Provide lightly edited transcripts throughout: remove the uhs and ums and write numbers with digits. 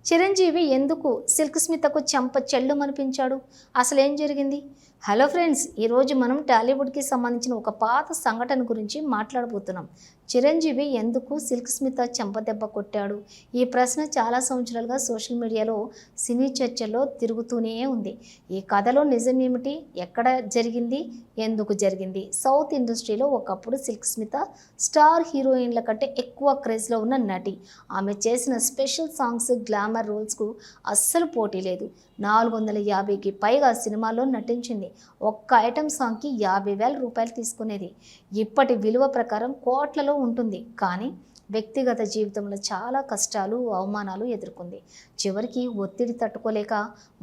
చిరంజీవి ఎందుకు సిల్క్ స్మితకు చెంప చెల్లుమనిపించాడు? అసలేం జరిగింది? హలో ఫ్రెండ్స్, ఈరోజు మనం టాలీవుడ్కి సంబంధించిన ఒక పాత సంఘటన గురించి మాట్లాడబోతున్నాం. చిరంజీవి ఎందుకు సిల్క్ స్మిత చెంపదెబ్బ కొట్టాడు? ఈ ప్రశ్న చాలా సంవత్సరాలుగా సోషల్ మీడియాలో సినీ చర్చల్లో తిరుగుతూనే ఉంది. ఈ కథలో నిజం ఏమిటి? ఎక్కడ జరిగింది? ఎందుకు జరిగింది? సౌత్ ఇండస్ట్రీలో ఒకప్పుడు సిల్క్ స్మిత స్టార్ హీరోయిన్ల కంటే ఎక్కువ క్రేజ్లో ఉన్న నటి. ఆమె చేసిన స్పెషల్ సాంగ్స్, గ్లామర్ రోల్స్కు అస్సలు పోటీ లేదు. 450కి పైగా సినిమాల్లో నటించింది. ఒక్క ఐటమ్ సాంగ్కి 50,000 రూపాయలు తీసుకునేది. ఇప్పటి విలువ ప్రకారం కోట్లలో ఉంటుంది. కానీ వ్యక్తిగత జీవితంలో చాలా కష్టాలు, అవమానాలు ఎదుర్కొంది. చివరికి ఒత్తిడి తట్టుకోలేక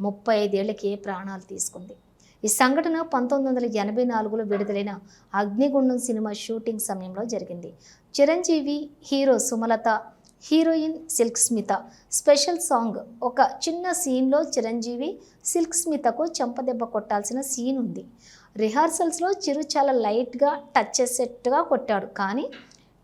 35 ఏళ్లకే ప్రాణాలు తీసుకుంది. ఈ సంఘటన 1984లో విడుదలైన అగ్నిగుండం సినిమా షూటింగ్ సమయంలో జరిగింది. Chiranjeevi, hero Sumalatha, heroine Silk Smitha special song. ఒక చిన్న సీన్లో చిరంజీవి సిల్క్ స్మితకు చెంపదెబ్బ కొట్టాల్సిన సీన్ ఉంది. రిహార్సల్స్లో చిరు చాలా లైట్గా టచ్ చేసేట్టుగా కొట్టాడు. కానీ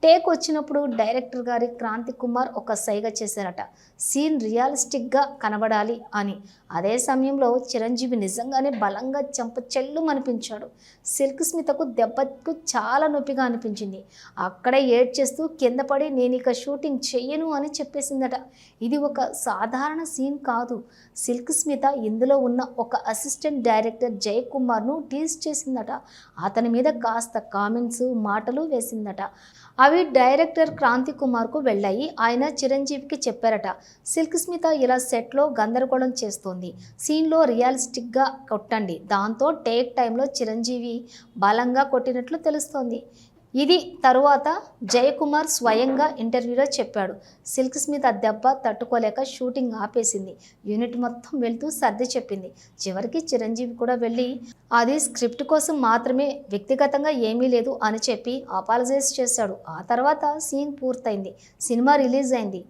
టేక్ వచ్చినప్పుడు డైరెక్టర్ గారి క్రాంతి కుమార్ ఒక సైగ చేశారట, సీన్ రియలిస్టిక్గా కనబడాలి అని. అదే సమయంలో చిరంజీవి నిజంగానే బలంగా చెంప చెల్లుమనిపించాడు. సిల్క్ స్మితకు దెబ్బకు చాలా నొప్పిగా అనిపించింది. అక్కడే ఏడ్చేస్తూ కింద పడి నేను ఇక షూటింగ్ చెయ్యను అని చెప్పేసిందట. ఇది ఒక సాధారణ సీన్ కాదు. సిల్క్ స్మిత ఇందులో ఉన్న ఒక అసిస్టెంట్ డైరెక్టర్ జయకుమార్ను టీజ్ చేసిందట. అతని మీద కాస్త కామెంట్స్, మాటలు వేసిందట. అవి డైరెక్టర్ క్రాంతి కుమార్కు వెళ్ళాయి. ఆయన చిరంజీవికి చెప్పారట, సిల్క్ స్మిత ఇలా సెట్లో గందరగోళం చేస్తోంది, సీన్లో రియలిస్టిక్గా కొట్టండి. దాంతో టేక్ టైంలో చిరంజీవి బలంగా కొట్టినట్లు తెలుస్తోంది. ఇది తరువాత జయకుమార్ స్వయంగా ఇంటర్వ్యూలో చెప్పాడు. సిల్క్ స్మిత దెబ్బ తట్టుకోలేక షూటింగ్ ఆపేసింది. యూనిట్ మొత్తం వెళ్తూ సర్ది చెప్పింది. చివరికి చిరంజీవి కూడా వెళ్ళి అది స్క్రిప్ట్ కోసం మాత్రమే, వ్యక్తిగతంగా ఏమీ లేదు అని చెప్పి అపాలజైజ్ చేశాడు. ఆ తర్వాత సీన్ పూర్తయింది, సినిమా రిలీజ్ అయింది.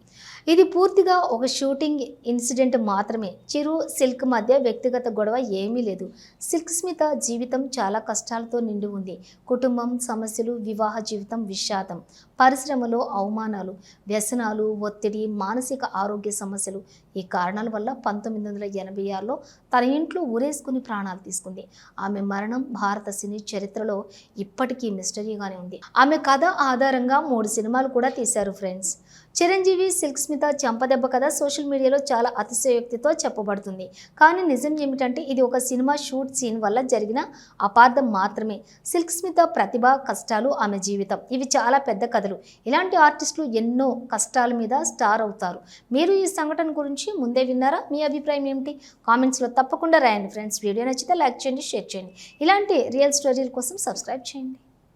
ఇది పూర్తిగా ఒక షూటింగ్ ఇన్సిడెంట్ మాత్రమే. చిరు, సిల్క్ మధ్య వ్యక్తిగత గొడవ ఏమీ లేదు. సిల్క్ స్మిత జీవితం చాలా కష్టాలతో నిండి ఉంది. కుటుంబం సమస్యలు, వివాహ జీవితం విషాదం, పరిశ్రమలో అవమానాలు, వ్యసనాలు, ఒత్తిడి, మానసిక ఆరోగ్య సమస్యలు. ఈ కారణాల వల్ల 1986లో తన ఇంట్లో ఊరేసుకుని ప్రాణాలు తీసుకుంది. ఆమె మరణం భారత సినీ చరిత్రలో ఇప్పటికీ మిస్టరీగానే ఉంది. ఆమె కథ ఆధారంగా 3 సినిమాలు కూడా తీశారు ఫ్రెండ్స్. చిరంజీవి సిల్క్ స్మిత చెంపదెబ్బ కథ సోషల్ మీడియాలో చాలా అతిశయోక్తితో చెప్పబడుతుంది. కానీ నిజం ఏమిటంటే ఇది ఒక సినిమా షూట్ సీన్ వల్ల జరిగిన అపార్థం మాత్రమే. సిల్క్ స్మిత ప్రతిభ, కష్టాలు, ఆమె జీవితం ఇవి చాలా పెద్ద కథలు. ఇలాంటి ఆర్టిస్టులు ఎన్నో కష్టాల మీద స్టార్ అవుతారు. మీరు ఈ సంఘటన గురించి ముందే విన్నారా? మీ అభిప్రాయం ఏమిటి? కామెంట్స్లో తప్పకుండా రాయండి ఫ్రెండ్స్. వీడియో నచ్చితే లైక్ చేయండి, షేర్ చేయండి. ఇలాంటి రియల్ స్టోరీల కోసం సబ్స్క్రైబ్ చేయండి.